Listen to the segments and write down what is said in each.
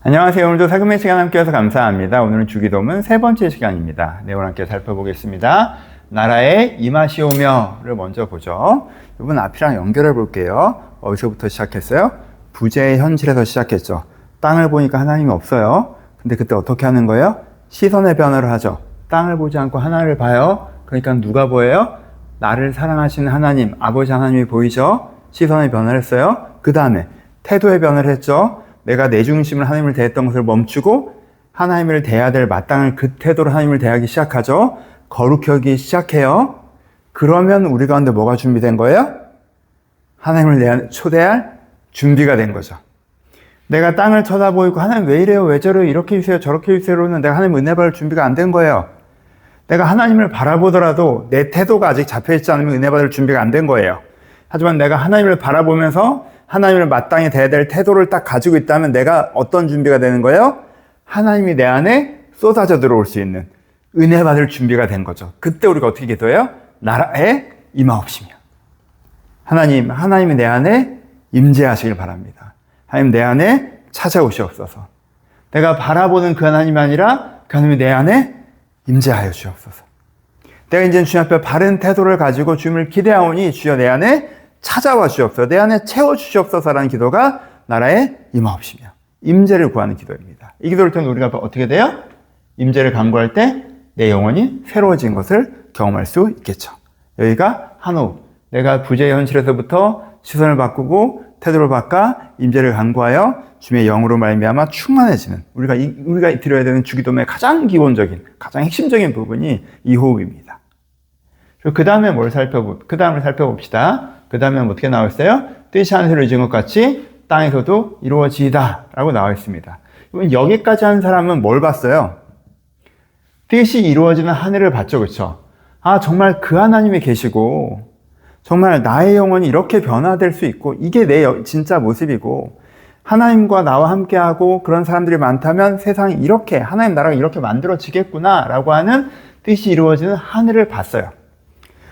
안녕하세요. 오늘도 살금의 시간 함께해서 감사합니다. 오늘은 주기도문 세 번째 시간입니다. 내용 함께 살펴보겠습니다. 나라에 임하시오며를 먼저 보죠. 이번 앞이랑 연결해 볼게요. 어디서부터 시작했어요? 부재의 현실에서 시작했죠. 땅을 보니까 하나님이 없어요. 근데 그때 어떻게 하는 거예요? 시선의 변화를 하죠. 땅을 보지 않고 하나님을 봐요. 그러니까 누가 보여요? 나를 사랑하시는 하나님, 아버지 하나님이 보이죠? 시선의 변화를 했어요. 그 다음에 태도의 변화를 했죠. 내가 내 중심을 하나님을 대했던 것을 멈추고 하나님을 대해야 될 마땅한 그 태도로 하나님을 대하기 시작하죠. 거룩히 여기기 시작해요. 그러면 우리 가운데 뭐가 준비된 거예요? 하나님을 초대할 준비가 된 거죠. 내가 땅을 쳐다보고 하나님 왜 이래요? 왜 저래요? 이렇게 해주세요. 저렇게 해주세요로는 내가 하나님 은혜 받을 준비가 안 된 거예요. 내가 하나님을 바라보더라도 내 태도가 아직 잡혀있지 않으면 은혜 받을 준비가 안 된 거예요. 하지만 내가 하나님을 바라보면서 하나님을 마땅히 대해야 될 태도를 딱 가지고 있다면 내가 어떤 준비가 되는 거예요? 하나님이 내 안에 쏟아져 들어올 수 있는 은혜 받을 준비가 된 거죠. 그때 우리가 어떻게 기도해요? 나라에 임하옵시며. 하나님이 내 안에 임재하시길 바랍니다. 하나님 내 안에 찾아오시옵소서. 내가 바라보는 그 하나님이 아니라 그 하나님이 내 안에 임재하여 주옵소서. 내가 이제 주님 앞에 바른 태도를 가지고 주님을 기대하오니 주여 내 안에 찾아와 주옵소서. 내 안에 채워 주시옵소서라는 기도가 나라에 임하옵시며 임재를 구하는 기도입니다. 이 기도를 통해 우리가 어떻게 돼요? 임재를 간구할 때 내 영혼이 새로워진 것을 경험할 수 있겠죠. 여기가 한 호흡. 내가 부재의 현실에서부터 시선을 바꾸고 태도를 바꿔 임재를 간구하여 주님의 영으로 말미암아 충만해지는 우리가 드려야 되는 주기도문의 가장 기본적인, 가장 핵심적인 부분이 이 호흡입니다. 그 다음에 그 다음을 살펴봅시다. 그 다음에 어떻게 나와 있어요? 뜻이 하늘을 이룬 것 같이 땅에서도 이루어지이다 라고 나와 있습니다. 여기까지 한 사람은 뭘 봤어요? 뜻이 이루어지는 하늘을 봤죠. 그렇죠? 아, 정말 그 하나님이 계시고 정말 나의 영혼이 이렇게 변화될 수 있고 이게 내 진짜 모습이고 하나님과 나와 함께하고 그런 사람들이 많다면 세상이 이렇게 하나님 나라가 이렇게 만들어지겠구나 라고 하는 뜻이 이루어지는 하늘을 봤어요.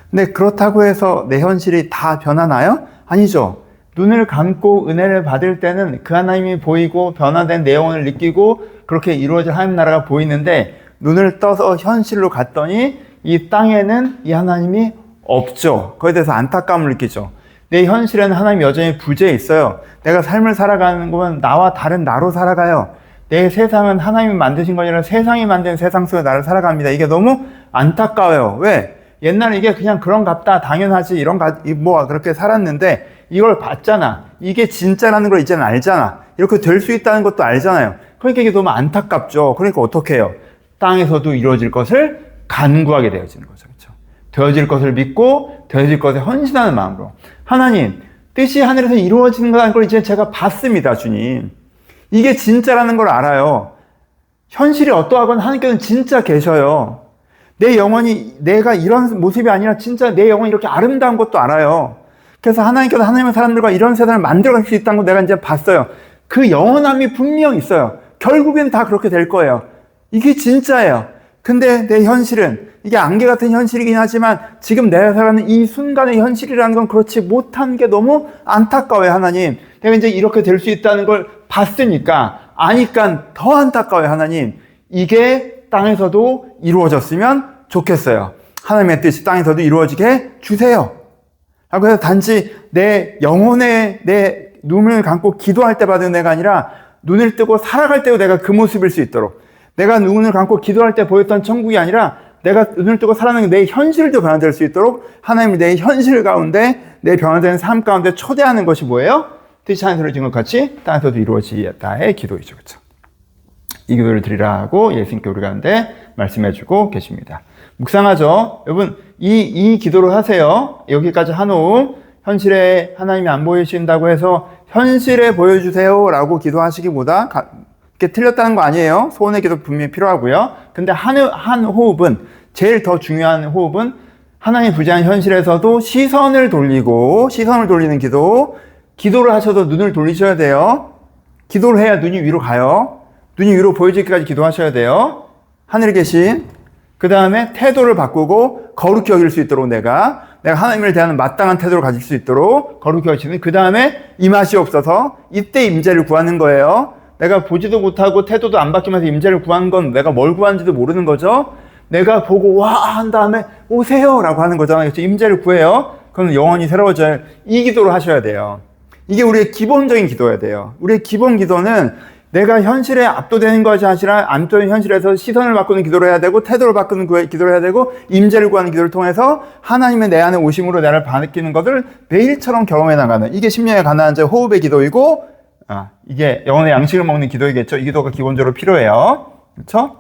근데 그렇다고 해서 내 현실이 다 변하나요? 아니죠. 눈을 감고 은혜를 받을 때는 그 하나님이 보이고 변화된 내 영혼을 느끼고 그렇게 이루어질 하나님 나라가 보이는데 눈을 떠서 현실로 갔더니 이 땅에는 이 하나님이 없죠. 거기에 대해서 안타까움을 느끼죠. 내 현실에는 하나님이 여전히 부재해 있어요. 내가 삶을 살아가는 건 나와 다른 나로 살아가요. 내 세상은 하나님이 만드신 거 아니라 세상이 만든 세상 속에 나를 살아갑니다. 이게 너무 안타까워요. 왜? 옛날에 이게 그냥 그런갑다, 당연하지, 그렇게 살았는데 이걸 봤잖아. 이게 진짜라는 걸 이제는 알잖아. 이렇게 될 수 있다는 것도 알잖아요. 그러니까 이게 너무 안타깝죠. 그러니까 어떻게 해요? 땅에서도 이루어질 것을 간구하게 되어지는 거죠. 그렇죠? 되어질 것을 믿고 되어질 것에 헌신하는 마음으로 하나님, 뜻이 하늘에서 이루어지는 거라는 걸 이제 제가 봤습니다. 주님. 이게 진짜라는 걸 알아요. 현실이 어떠하건 하나님께서는 진짜 계셔요. 내 영혼이 내가 이런 모습이 아니라 진짜 내 영혼이 이렇게 아름다운 것도 알아요. 그래서 하나님께서 하나님의 사람들과 이런 세상을 만들어갈 수 있다는 걸 내가 이제 봤어요. 그 영원함이 분명 있어요. 결국엔 다 그렇게 될 거예요. 이게 진짜예요. 근데 내 현실은 이게 안개 같은 현실이긴 하지만 지금 내가 살아가는 이 순간의 현실이라는 건 그렇지 못한 게 너무 안타까워요. 하나님, 내가 이제 이렇게 될 수 있다는 걸 봤으니까 아니까 더 안타까워요. 하나님, 이게 땅에서도 이루어졌으면 좋겠어요. 하나님의 뜻이 땅에서도 이루어지게 주세요. 그래서 단지 내 영혼에 내 눈을 감고 기도할 때 받은 내가 아니라 눈을 뜨고 살아갈 때도 내가 그 모습일 수 있도록, 내가 눈을 감고 기도할 때 보였던 천국이 아니라 내가 눈을 뜨고 살아가는 내 현실도 변화될 수 있도록 하나님이 내 현실 가운데 내 변화되는 삶 가운데 초대하는 것이 뭐예요? 뜻이 하늘을 이룬 것 같이 땅에서도 이루어지다의 기도이죠. 그렇죠? 이 기도를 드리라고 예수님께 우리 가운데 말씀해주고 계십니다. 묵상하죠. 여러분, 이 기도를 하세요. 여기까지 한 호흡. 현실에 하나님이 안 보이신다고 해서 현실에 보여주세요 라고 기도하시기보다 이렇게 틀렸다는 거 아니에요. 소원의 기도 분명히 필요하고요. 근데 한 호흡은, 제일 더 중요한 호흡은 하나님 부재한 현실에서도 시선을 돌리는 기도를 하셔도 눈을 돌리셔야 돼요. 기도를 해야 눈이 위로 가요. 눈이 위로 보여지기까지 기도하셔야 돼요. 하늘에 계신, 그 다음에 태도를 바꾸고 거룩히 여길 수 있도록 내가 하나님을 대하는 마땅한 태도를 가질 수 있도록 거룩히 여기시는, 그 다음에 임하시옵소서. 이때 임재를 구하는 거예요. 내가 보지도 못하고 태도도 안 바뀌면서 임재를 구한 건 내가 뭘 구한지도 모르는 거죠. 내가 보고 와 한 다음에 오세요 라고 하는 거잖아요. 임재를 구해요. 그럼 영원히 새로워져요. 이 기도를 하셔야 돼요. 이게 우리의 기본적인 기도여야 돼요. 우리의 기본 기도는 내가 현실에 압도되는 것이 아니라 압도된 현실에서 시선을 바꾸는 기도를 해야 되고, 태도를 바꾸는 기도를 해야 되고, 임재를 구하는 기도를 통해서 하나님의 내 안에 오심으로 나를 바뀌는 것을 매일처럼 경험해 나가는, 이게 심령에 가난한 자의 호흡의 기도이고, 이게 영혼의 양식을 먹는 기도이겠죠. 이 기도가 기본적으로 필요해요. 그렇죠?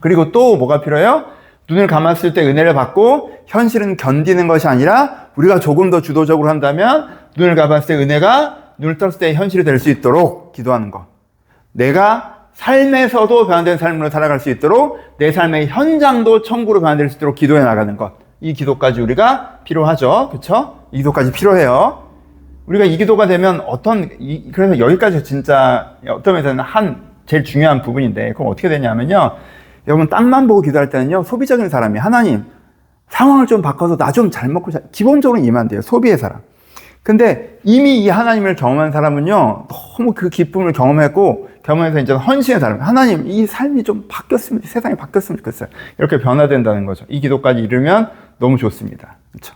그리고 또 뭐가 필요해요? 눈을 감았을 때 은혜를 받고 현실은 견디는 것이 아니라 우리가 조금 더 주도적으로 한다면 눈을 감았을 때 은혜가 눈을 떴을 때 현실이 될 수 있도록 기도하는 것. 내가 삶에서도 변화된 삶으로 살아갈 수 있도록 내 삶의 현장도 천국으로 변화될 수 있도록 기도해 나가는 것. 이 기도까지 우리가 필요하죠. 그렇죠? 이 기도까지 필요해요. 우리가 이 기도가 되면 그래서 여기까지 진짜 어떤 면에서는 제일 중요한 부분인데, 그럼 어떻게 되냐면요. 여러분, 땅만 보고 기도할 때는요, 소비적인 사람이 하나님, 상황을 좀 바꿔서 나 좀 잘 먹고, 기본적으로 이만 돼요. 소비의 사람. 근데 이미 이 하나님을 경험한 사람은요, 너무 그 기쁨을 경험해서 이제 헌신의 사람. 하나님, 이 삶이 좀 세상이 바뀌었으면 좋겠어요. 이렇게 변화된다는 거죠. 이 기도까지 이루면 너무 좋습니다. 그렇죠?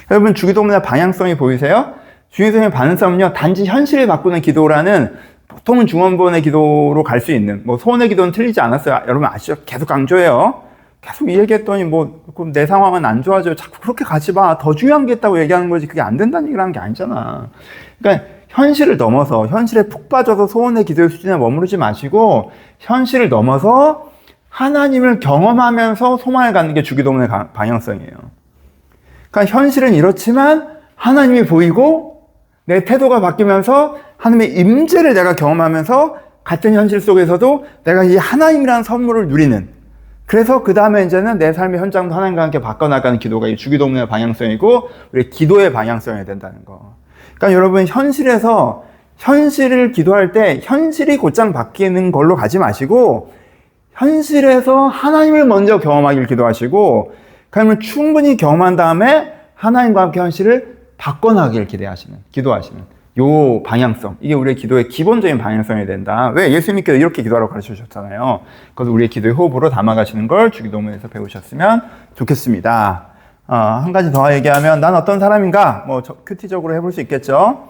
여러분, 주기도문의 방향성이 보이세요? 주기도문의 방향성은요, 단지 현실을 바꾸는 기도라는 보통은 중원본의 기도로 갈 수 있는, 소원의 기도는 틀리지 않았어요. 여러분 아시죠? 계속 강조해요. 계속 이 얘기했더니 그럼 내 상황은 안 좋아져요. 자꾸 그렇게 가지 마. 더 중요한 게 있다고 얘기하는 거지. 그게 안 된다는 얘기를 하는 게 아니잖아. 그러니까 현실을 넘어서, 현실에 푹 빠져서 소원의 기도의 수준에 머무르지 마시고, 현실을 넘어서 하나님을 경험하면서 소망을 갖는 게 주기도문의 방향성이에요. 그러니까 현실은 이렇지만 하나님이 보이고 내 태도가 바뀌면서 하나님의 임재를 내가 경험하면서 같은 현실 속에서도 내가 이 하나님이라는 선물을 누리는, 그래서 그 다음에 이제는 내 삶의 현장도 하나님과 함께 바꿔나가는 기도가 이 주기도문의 방향성이고 우리 기도의 방향성이 된다는 거. 그러니까 여러분, 현실을 기도할 때 현실이 곧장 바뀌는 걸로 가지 마시고 현실에서 하나님을 먼저 경험하기를 기도하시고, 그러면 충분히 경험한 다음에 하나님과 함께 현실을 바꿔나가기를 기도하시는 요 방향성, 이게 우리의 기도의 기본적인 방향성이 된다. 왜? 예수님께서 이렇게 기도하라고 가르쳐 주셨잖아요. 그래서 우리의 기도의 호흡으로 담아가시는 걸 주기도문에서 배우셨으면 좋겠습니다. 한 가지 더 얘기하면, 난 어떤 사람인가? 큐티적으로 해볼 수 있겠죠.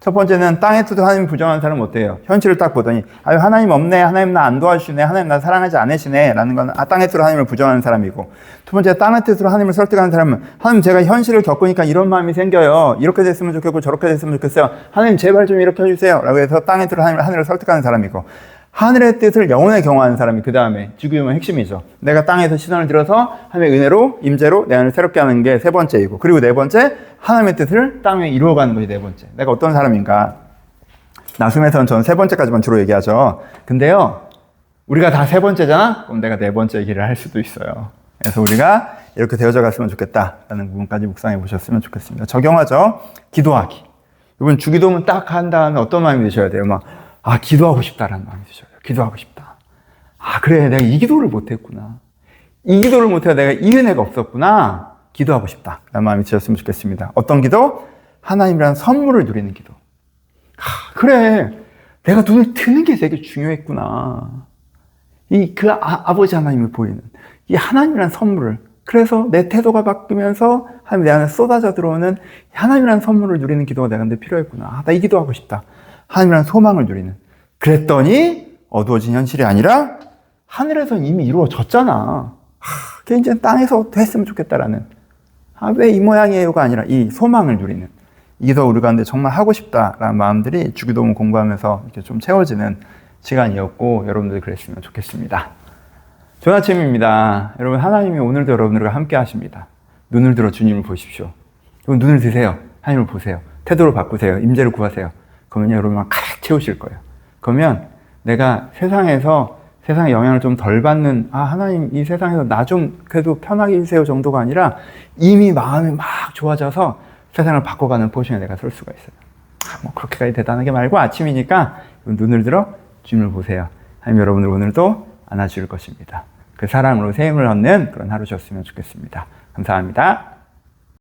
첫 번째는 땅에 두도 하나님 부정하는 사람은 어때요? 현실을 딱 보더니 하나님 없네, 하나님 나 안 도와주시네, 하나님 나 사랑하지 않으시네 라는 건 땅의 뜻으로 하나님을 부정하는 사람이고, 두 번째, 땅의 뜻으로 하나님을 설득하는 사람은, 하나님 제가 현실을 겪으니까 이런 마음이 생겨요. 이렇게 됐으면 좋겠고 저렇게 됐으면 좋겠어요. 하나님 제발 좀 이렇게 해주세요 라고 해서 땅의 뜻으로 하나님을 설득하는 사람이고, 하늘의 뜻을 영혼에 경험하는 사람이 그 다음에 주기도문의 핵심이죠. 내가 땅에서 시선을 들어서 하나님의 은혜로, 임재로 내 안을 새롭게 하는 게 세 번째이고, 그리고 네 번째, 하나님의 뜻을 땅에 이루어가는 것이 네 번째. 내가 어떤 사람인가? 나눔에서는 저는 세 번째까지만 주로 얘기하죠. 근데요, 우리가 다 세 번째잖아? 그럼 내가 네 번째 얘기를 할 수도 있어요. 그래서 우리가 이렇게 되어져 갔으면 좋겠다라는 부분까지 묵상해 보셨으면 좋겠습니다. 적용하죠. 기도하기. 이번 주기도문 딱 한 다음에 어떤 마음이 드셔야 돼요? 기도하고 싶다라는 마음이 드셔요. 기도하고 싶다. 그래, 내가 이 기도를 못했구나. 이 기도를 못해서 내가 이 은혜가 없었구나. 기도하고 싶다 라는 마음이 드셨으면 좋겠습니다. 어떤 기도? 하나님이라는 선물을 누리는 기도. 그래, 내가 눈을 뜨는 게 되게 중요했구나. 아버지 하나님을 보이는 이 하나님이라는 선물을, 그래서 내 태도가 바뀌면서 하나님 내 안에 쏟아져 들어오는 하나님이라는 선물을 누리는 기도가 내가 근데 필요했구나. 나 이 기도하고 싶다. 하나님이라는 소망을 누리는. 그랬더니 어두워진 현실이 아니라 하늘에서 이미 이루어졌잖아. 그게 이제 땅에서 됐으면 좋겠다라는, 왜 이 모양이에요가 아니라 이 소망을 누리는, 이게 더 우리 가운데 정말 하고 싶다라는 마음들이 주기도문 공부하면서 이렇게 좀 채워지는 시간이었고, 여러분들이 그랬으면 좋겠습니다. 좋은 아침입니다. 여러분, 하나님이 오늘도 여러분들과 함께 하십니다. 눈을 들어 주님을 보십시오. 여러분, 눈을 드세요. 하나님을 보세요. 태도를 바꾸세요. 임재를 구하세요. 그러면 여러분만 가득 채우실 거예요. 그러면 내가 세상의 영향을 좀 덜 받는, 하나님 이 세상에서 나 좀 그래도 편하게 해주세요 정도가 아니라 이미 마음이 막 좋아져서 세상을 바꿔가는 포지션에 내가 설 수가 있어요. 그렇게까지 대단하게 말고 아침이니까 눈을 들어 주님을 보세요. 하나님 여러분들 오늘도 안아줄 것입니다. 그 사랑으로 새 힘을 얻는 그런 하루셨으면 좋겠습니다. 감사합니다.